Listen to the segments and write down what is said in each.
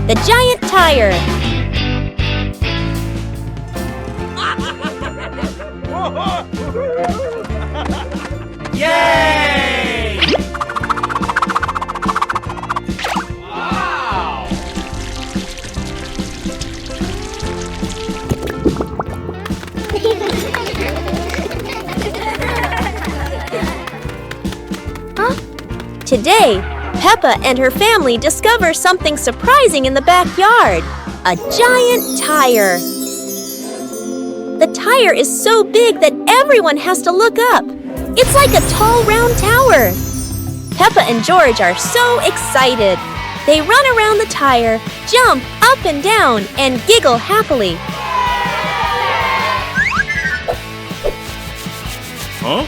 the giant tire. Yay! Wow! Today, Peppa and her family discover something surprising in the backyard. A giant tire. The tire is so big that everyone has to look up. It's like a tall, round tower. Peppa and George are so excited. They run around the tire, jump up and down, and giggle happily. Huh?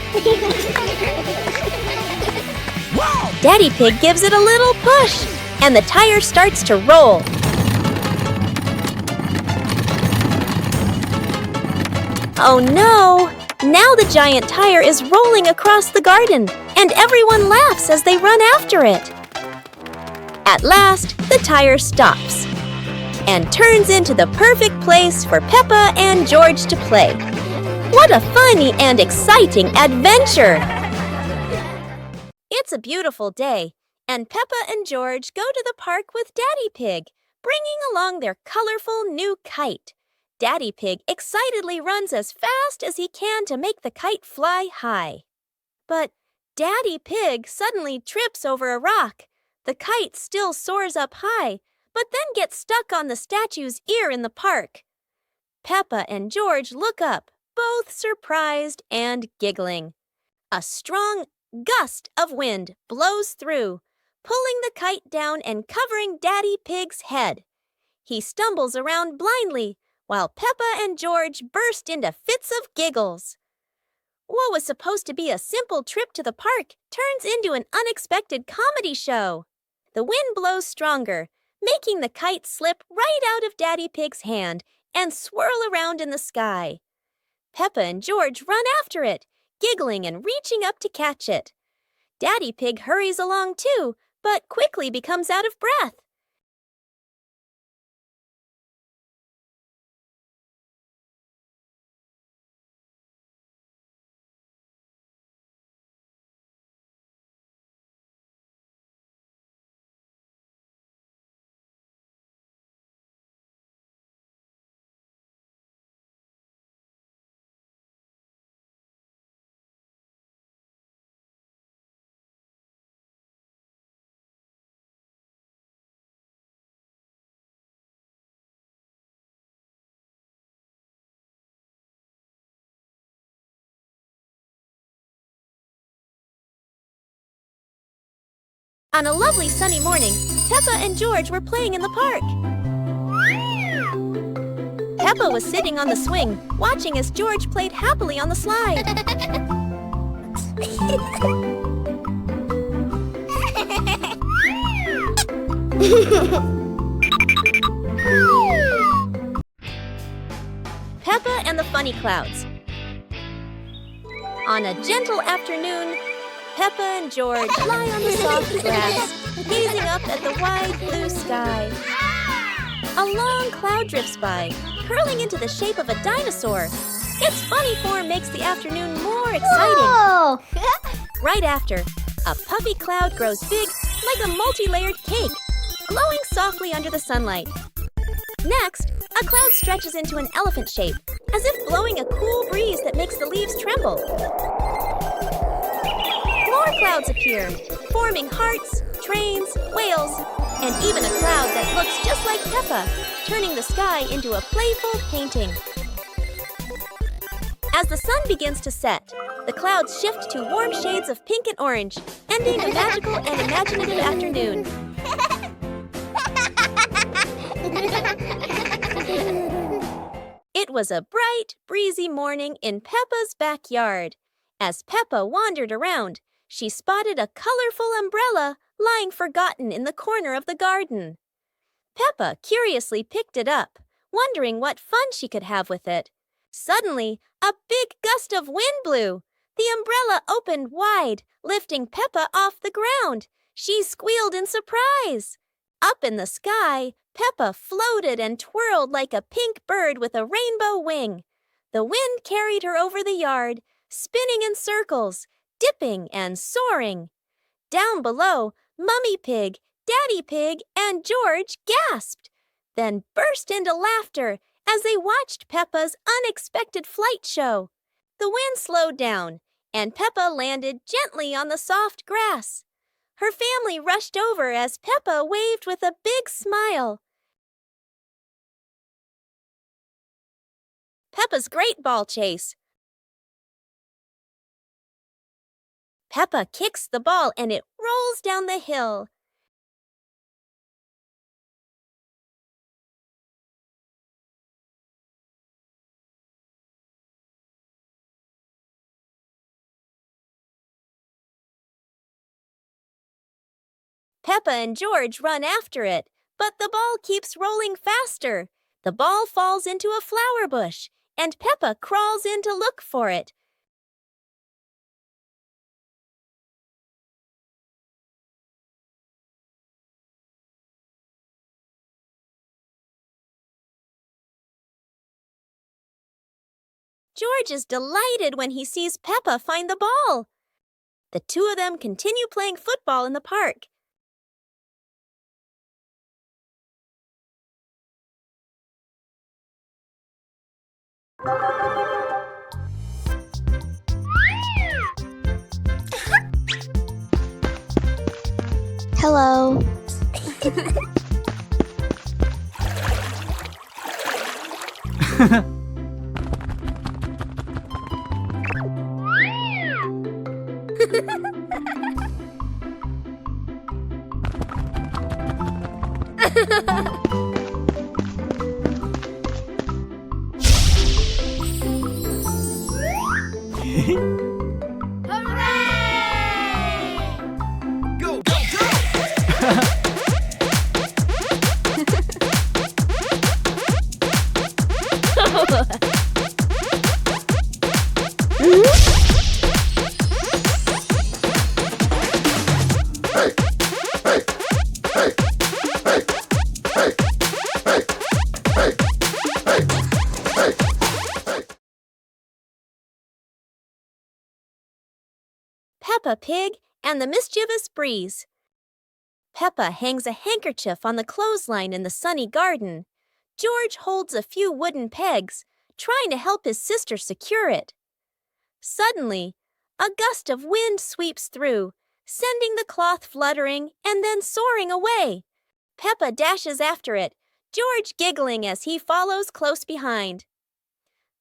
Daddy Pig gives it a little push, and the tire starts to roll. Oh no! Now the giant tire is rolling across the garden, and everyone laughs as they run after it. At last, the tire stops and turns into the perfect place for Peppa and George to play. What a funny and exciting adventure! It's a beautiful day, and Peppa and George go to the park with Daddy Pig, bringing along their colorful new kite. Daddy Pig excitedly runs as fast as he can to make the kite fly high. But Daddy Pig suddenly trips over a rock. The kite still soars up high, but then gets stuck on the statue's ear in the park. Peppa and George look up, both surprised and giggling. A strong gust of wind blows through, pulling the kite down and covering Daddy Pig's head. He stumbles around blindly, while Peppa and George burst into fits of giggles. What was supposed to be a simple trip to the park turns into an unexpected comedy show. The wind blows stronger, making the kite slip right out of Daddy Pig's hand and swirl around in the sky. Peppa and George run after it, giggling and reaching up to catch it. Daddy Pig hurries along too, but quickly becomes out of breath. On a lovely sunny morning, Peppa and George were playing in the park. Peppa was sitting on the swing, watching as George played happily on the slide. Peppa and the Funny Clouds. On a gentle afternoon, Peppa and George lie on the soft grass, gazing up at the wide blue sky. A long cloud drifts by, curling into the shape of a dinosaur. Its funny form makes the afternoon more exciting. Whoa! Right after, a puffy cloud grows big like a multi-layered cake, glowing softly under the sunlight. Next, a cloud stretches into an elephant shape, as if blowing a cool breeze that makes the leaves tremble. More clouds appear, forming hearts, trains, whales, and even a cloud that looks just like Peppa, turning the sky into a playful painting. As the sun begins to set, the clouds shift to warm shades of pink and orange, ending a magical and imaginative afternoon. It was a bright, breezy morning in Peppa's backyard. As Peppa wandered around, she spotted a colorful umbrella lying forgotten in the corner of the garden. Peppa curiously picked it up, wondering what fun she could have with it. Suddenly, a big gust of wind blew. The umbrella opened wide, lifting Peppa off the ground. She squealed in surprise. Up in the sky, Peppa floated and twirled like a pink bird with a rainbow wing. The wind carried her over the yard, spinning in circles, dipping and soaring. Down below, Mummy Pig, Daddy Pig, and George gasped, then burst into laughter as they watched Peppa's unexpected flight show. The wind slowed down, and Peppa landed gently on the soft grass. Her family rushed over as Peppa waved with a big smile. Peppa's Great Ball Chase. Peppa kicks the ball and it rolls down the hill. Peppa and George run after it, but the ball keeps rolling faster. The ball falls into a flower bush, and Peppa crawls in to look for it. George is delighted when he sees Peppa find the ball. The two of them continue playing football in the park. Hello. Go, go, go! Peppa Pig and the Mischievous Breeze. Peppa hangs a handkerchief on the clothesline in the sunny garden. George holds a few wooden pegs, trying to help his sister secure it. Suddenly, a gust of wind sweeps through, sending the cloth fluttering and then soaring away. Peppa dashes after it, George giggling as he follows close behind.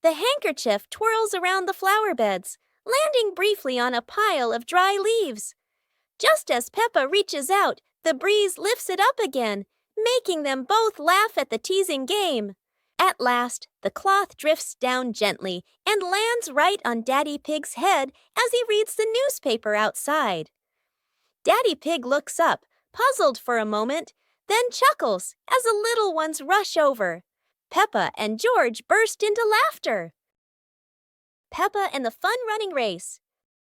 The handkerchief twirls around the flower beds, landing briefly on a pile of dry leaves. Just as Peppa reaches out, the breeze lifts it up again, making them both laugh at the teasing game. At last, the cloth drifts down gently and lands right on Daddy Pig's head as he reads the newspaper outside. Daddy Pig looks up, puzzled for a moment, then chuckles as the little ones rush over. Peppa and George burst into laughter. Peppa and the Fun Running Race.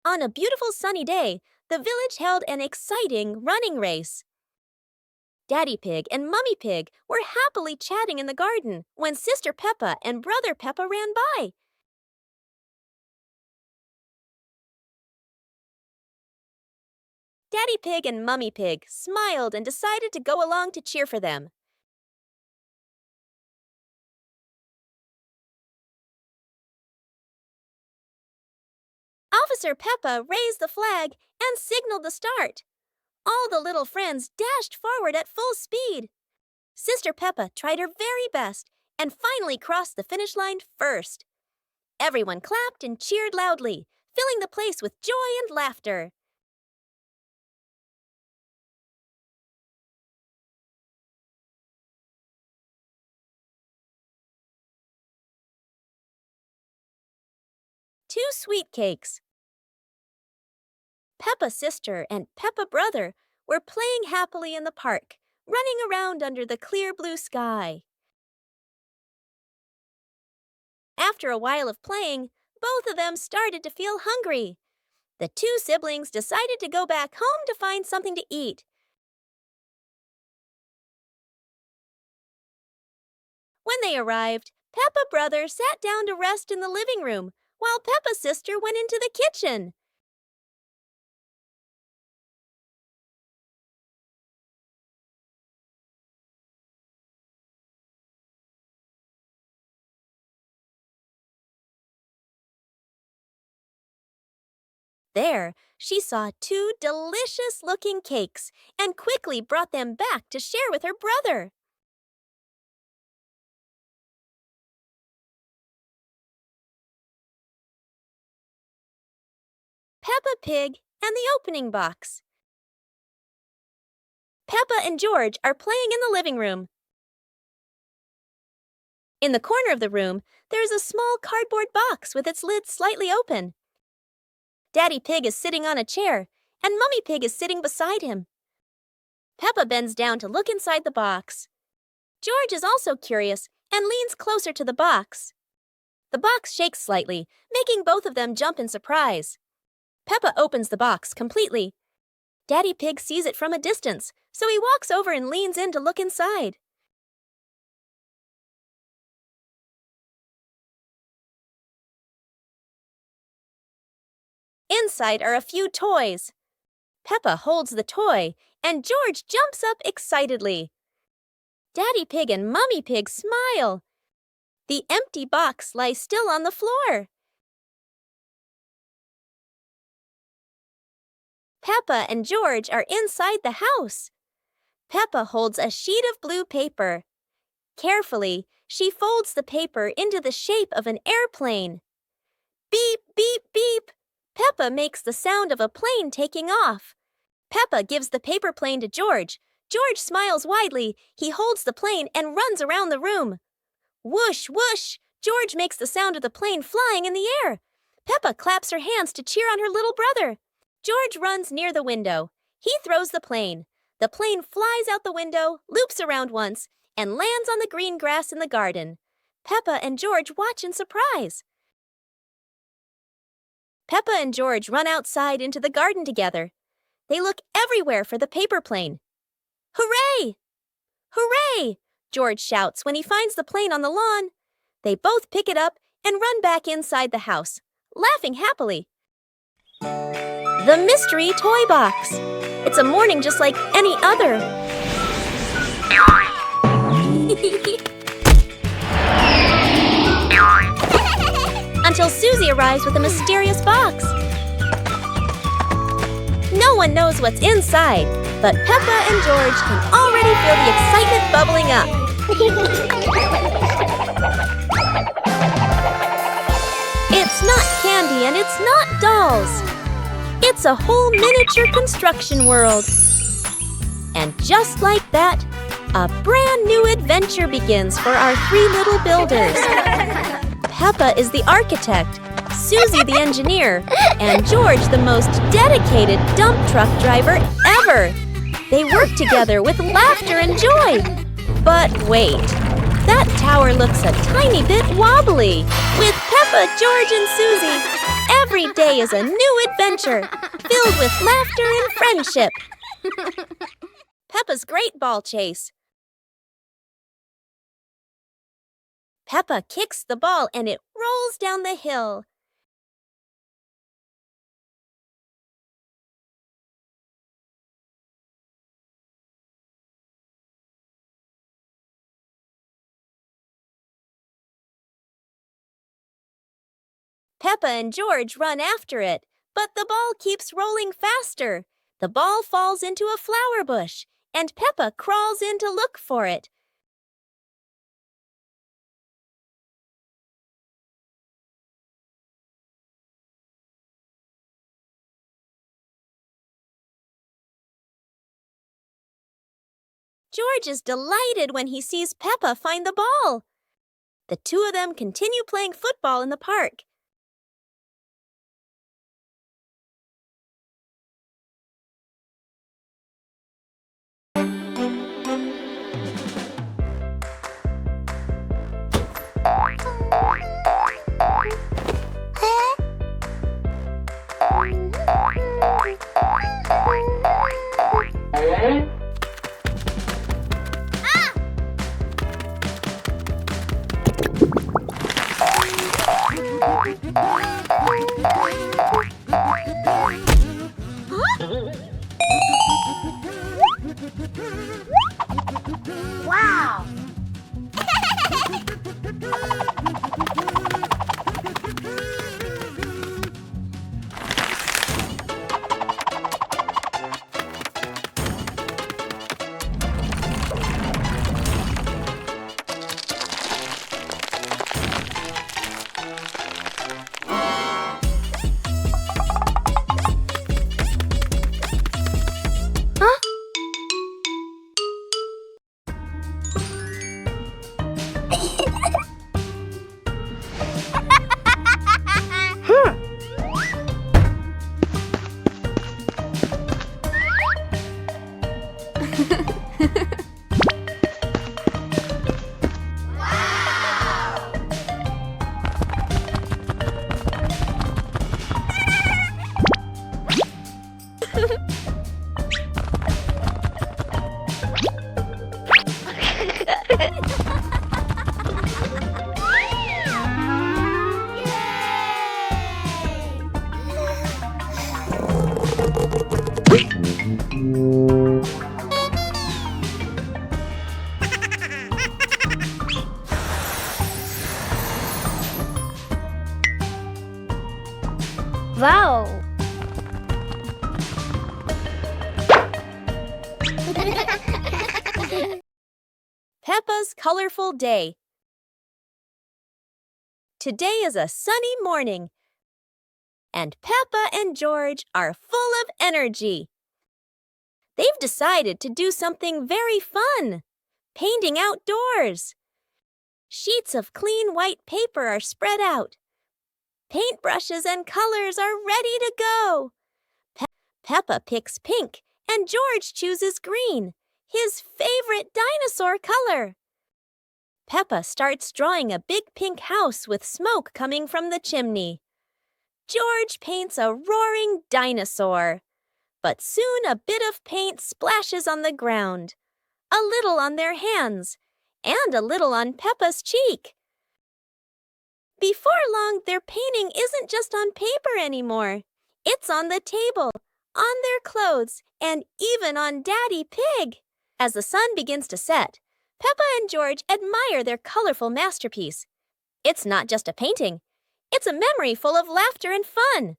On a beautiful sunny day, the village held an exciting running race. Daddy Pig and Mummy Pig were happily chatting in the garden when Sister Peppa and Brother Peppa ran by. Daddy Pig and Mummy Pig smiled and decided to go along to cheer for them. Officer Peppa raised the flag and signaled the start. All the little friends dashed forward at full speed. Sister Peppa tried her very best and finally crossed the finish line first. Everyone clapped and cheered loudly, filling the place with joy and laughter. Two sweet cakes. Peppa's sister and Peppa brother were playing happily in the park, running around under the clear blue sky. After a while of playing, both of them started to feel hungry. The two siblings decided to go back home to find something to eat. When they arrived, Peppa brother sat down to rest in the living room, while Peppa sister went into the kitchen. There, she saw two delicious-looking cakes and quickly brought them back to share with her brother. Peppa Pig and the opening box. Peppa and George are playing in the living room. In the corner of the room, there is a small cardboard box with its lid slightly open. Daddy Pig is sitting on a chair, and Mummy Pig is sitting beside him. Peppa bends down to look inside the box. George is also curious and leans closer to the box. The box shakes slightly, making both of them jump in surprise. Peppa opens the box completely. Daddy Pig sees it from a distance, so he walks over and leans in to look inside. Inside are a few toys. Peppa holds the toy, and George jumps up excitedly. Daddy Pig and Mummy Pig smile. The empty box lies still on the floor. Peppa and George are inside the house. Peppa holds a sheet of blue paper. Carefully, she folds the paper into the shape of an airplane. Beep, beep, beep. Peppa makes the sound of a plane taking off. Peppa gives the paper plane to George. George smiles widely. He holds the plane and runs around the room. Whoosh, whoosh! George makes the sound of the plane flying in the air. Peppa claps her hands to cheer on her little brother. George runs near the window. He throws the plane. The plane flies out the window, loops around once, and lands on the green grass in the garden. Peppa and George watch in surprise. Peppa and George run outside into the garden together. They look everywhere for the paper plane. Hooray! Hooray! George shouts when he finds the plane on the lawn. They both pick it up and run back inside the house, laughing happily. The mystery toy box. It's a morning just like any other. Until Susie arrives with a mysterious box. No one knows what's inside, but Peppa and George can already feel the excitement bubbling up. It's not candy and it's not dolls. It's a whole miniature construction world. And just like that, a brand new adventure begins for our three little builders. Peppa is the architect, Susie the engineer, and George the most dedicated dump truck driver ever. They work together with laughter and joy. But wait, that tower looks a tiny bit wobbly. With Peppa, George, and Susie, every day is a new adventure, filled with laughter and friendship. Peppa's Great Ball Chase. Peppa kicks the ball and it rolls down the hill. Peppa and George run after it, but the ball keeps rolling faster. The ball falls into a flower bush, and Peppa crawls in to look for it. George is delighted when he sees Peppa find the ball. The two of them continue playing football in the park. Wow! Wow! Peppa's colorful day. Today is a sunny morning, and Peppa and George are full of energy. They've decided to do something very fun, painting outdoors. Sheets of clean white paper are spread out. Paintbrushes and colors are ready to go. Peppa picks pink, and George chooses green, his favorite dinosaur color. Peppa starts drawing a big pink house with smoke coming from the chimney. George paints a roaring dinosaur. But soon a bit of paint splashes on the ground, a little on their hands, and a little on Peppa's cheek. Before long, their painting isn't just on paper anymore. It's on the table, on their clothes, and even on Daddy Pig. As the sun begins to set, Peppa and George admire their colorful masterpiece. It's not just a painting. It's a memory full of laughter and fun.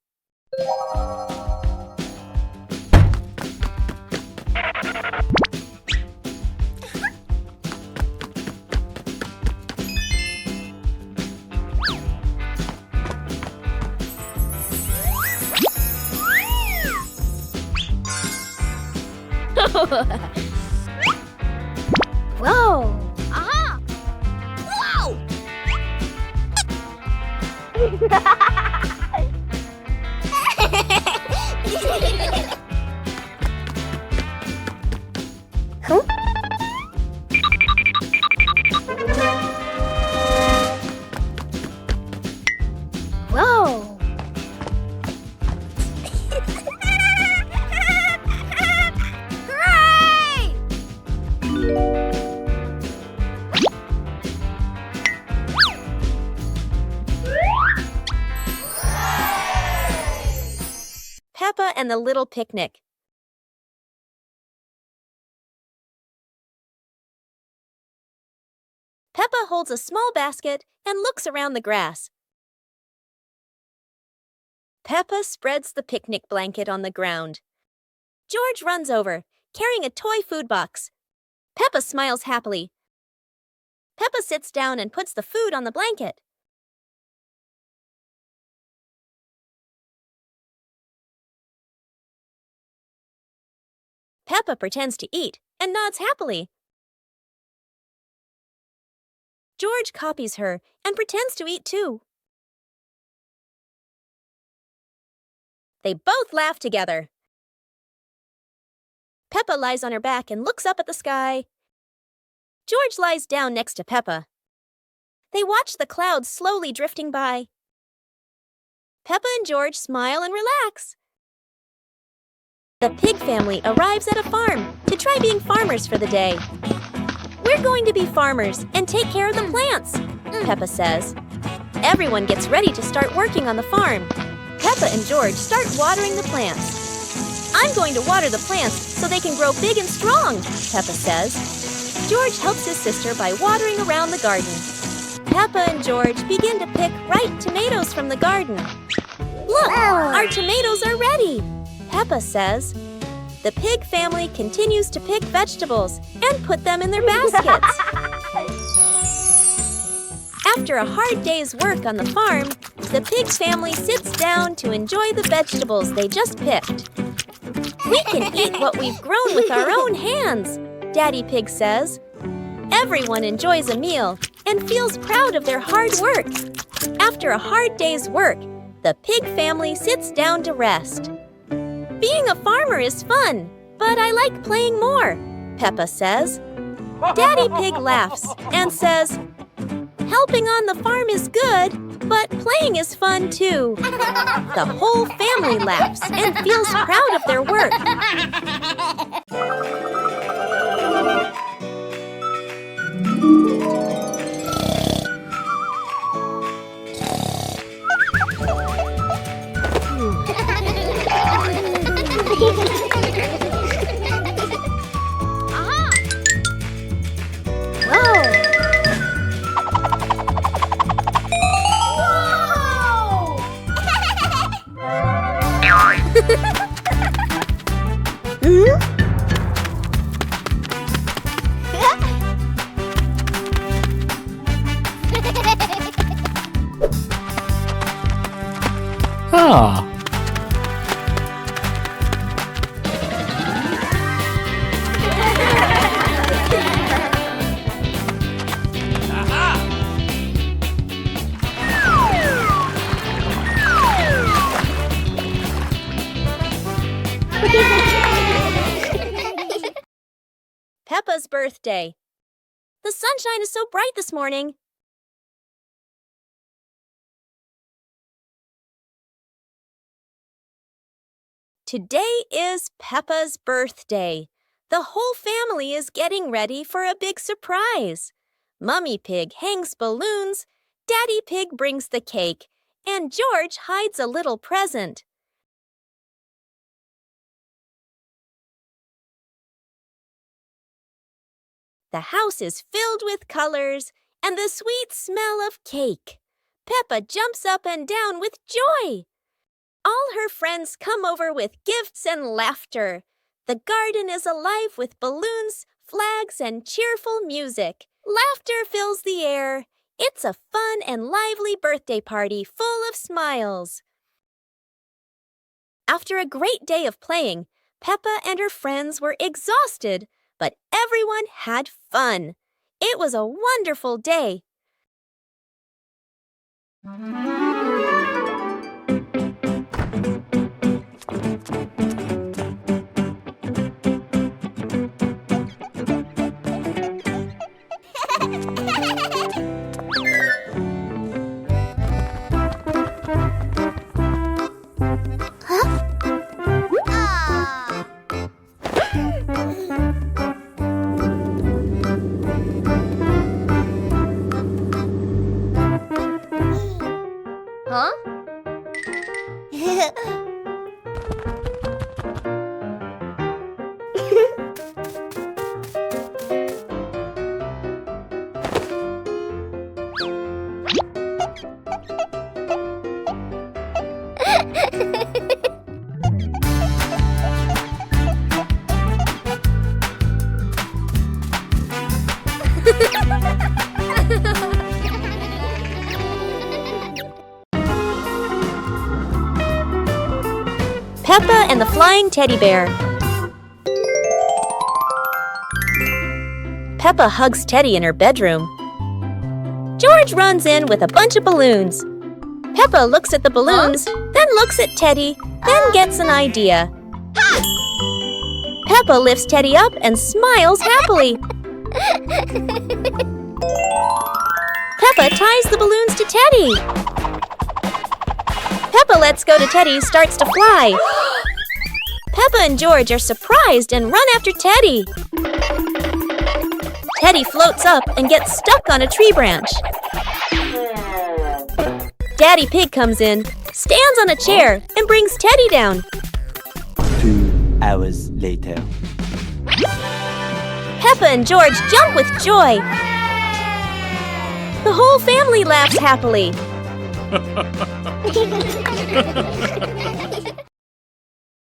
Whoa! Aha! Whoa! Huh? Whoa! Hooray! Peppa and the Little Picnic. Peppa holds a small basket and looks around the grass. Peppa spreads the picnic blanket on the ground. George runs over, carrying a toy food box. Peppa smiles happily. Peppa sits down and puts the food on the blanket. Peppa pretends to eat and nods happily. George copies her and pretends to eat too. They both laugh together. Peppa lies on her back and looks up at the sky. George lies down next to Peppa. They watch the clouds slowly drifting by. Peppa and George smile and relax. The pig family arrives at a farm to try being farmers for the day. We're going to be farmers and take care of the plants, Peppa says. Everyone gets ready to start working on the farm. Peppa and George start watering the plants. I'm going to water the plants so they can grow big and strong, Peppa says. George helps his sister by watering around the garden. Peppa and George begin to pick ripe tomatoes from the garden. Look, our tomatoes are ready, Peppa says. The pig family continues to pick vegetables and put them in their baskets. After a hard day's work on the farm, the pig family sits down to enjoy the vegetables they just picked. We can eat what we've grown with our own hands, Daddy Pig says. Everyone enjoys a meal and feels proud of their hard work. After a hard day's work, the pig family sits down to rest. Being a farmer is fun, but I like playing more, Peppa says. Daddy Pig laughs and says, helping on the farm is good, but playing is fun too. The whole family laughs and feels proud of their work. Ah. Peppa's birthday. The sunshine is so bright this morning. Today is Peppa's birthday. The whole family is getting ready for a big surprise. Mummy Pig hangs balloons, Daddy Pig brings the cake, and George hides a little present. The house is filled with colors and the sweet smell of cake. Peppa jumps up and down with joy. All her friends come over with gifts and laughter. The garden is alive with balloons, flags, and cheerful music. Laughter fills the air. It's a fun and lively birthday party full of smiles. After a great day of playing, Peppa and her friends were exhausted, but everyone had fun. It was a wonderful day. Peppa and the Flying Teddy Bear. Peppa hugs Teddy in her bedroom. George runs in with a bunch of balloons. Peppa looks at the balloons, then looks at Teddy, then gets an idea. Peppa lifts Teddy up and smiles happily. Peppa ties the balloons to Teddy. Peppa lets go to Teddy, starts to fly. Peppa and George are surprised and run after Teddy. Teddy floats up and gets stuck on a tree branch. Daddy Pig comes in, stands on a chair, and brings Teddy down. 2 hours later. Peppa and George jump with joy. The whole family laughs happily.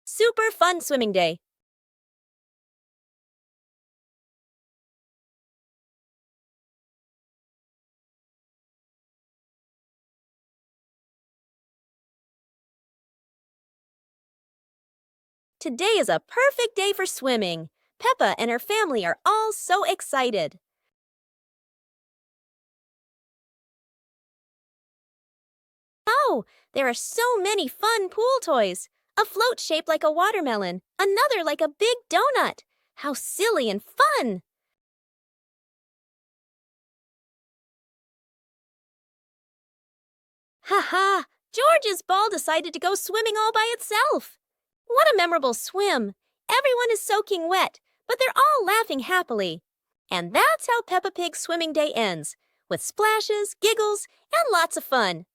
Super fun swimming day. Today is a perfect day for swimming. Peppa and her family are all so excited. Oh, there are so many fun pool toys. A float shaped like a watermelon, another like a big donut. How silly and fun! Ha ha! George's ball decided to go swimming all by itself. What a memorable swim! Everyone is soaking wet, but they're all laughing happily. And that's how Peppa Pig's swimming day ends, with splashes, giggles, and lots of fun.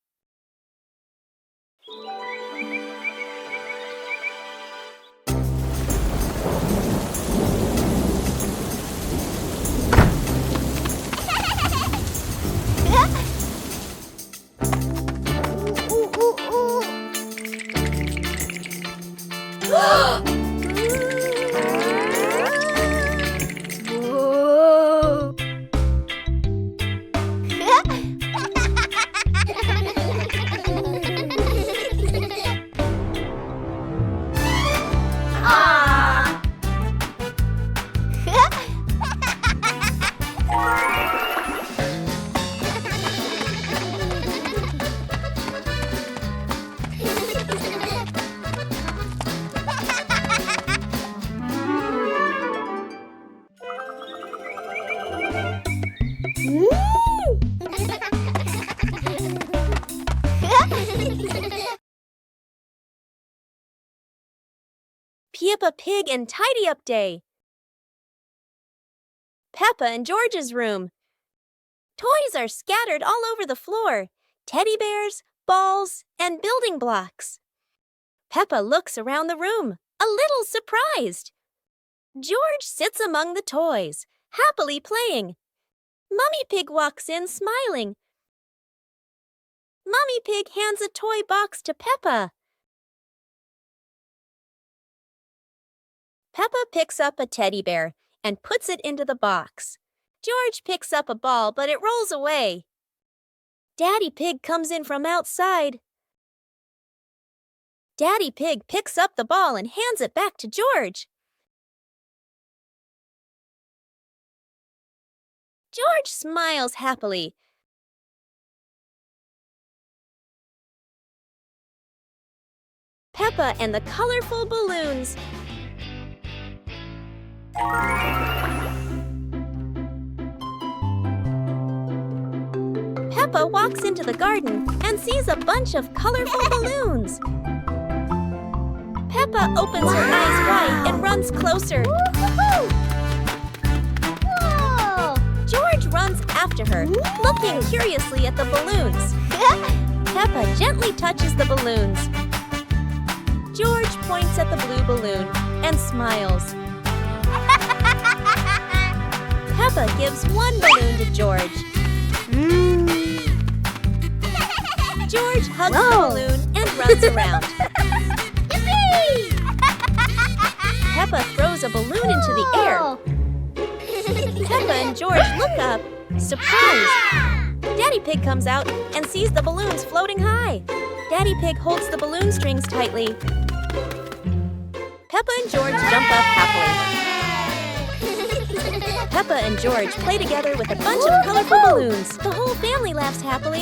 Peppa Pig and Tidy Up Day. Peppa and George's room. Toys are scattered all over the floor. Teddy bears, balls, and building blocks. Peppa looks around the room, a little surprised. George sits among the toys, happily playing. Mummy Pig walks in, smiling. Mummy Pig hands a toy box to Peppa. Peppa picks up a teddy bear and puts it into the box. George picks up a ball, but it rolls away. Daddy Pig comes in from outside. Daddy Pig picks up the ball and hands it back to George. George smiles happily. Peppa and the colorful balloons. Peppa walks into the garden and sees a bunch of colorful balloons. Peppa opens her eyes wide and runs closer. Whoa! George runs after her, looking curiously at the balloons. Peppa gently touches the balloons. George points at the blue balloon and smiles. Peppa gives one balloon to George. George hugs the balloon and runs around. Peppa throws a balloon into the air. Peppa and George look up, surprised. Daddy Pig comes out and sees the balloons floating high. Daddy Pig holds the balloon strings tightly. Peppa and George jump up happily. Peppa and George play together with a bunch of colorful balloons. The whole family laughs happily.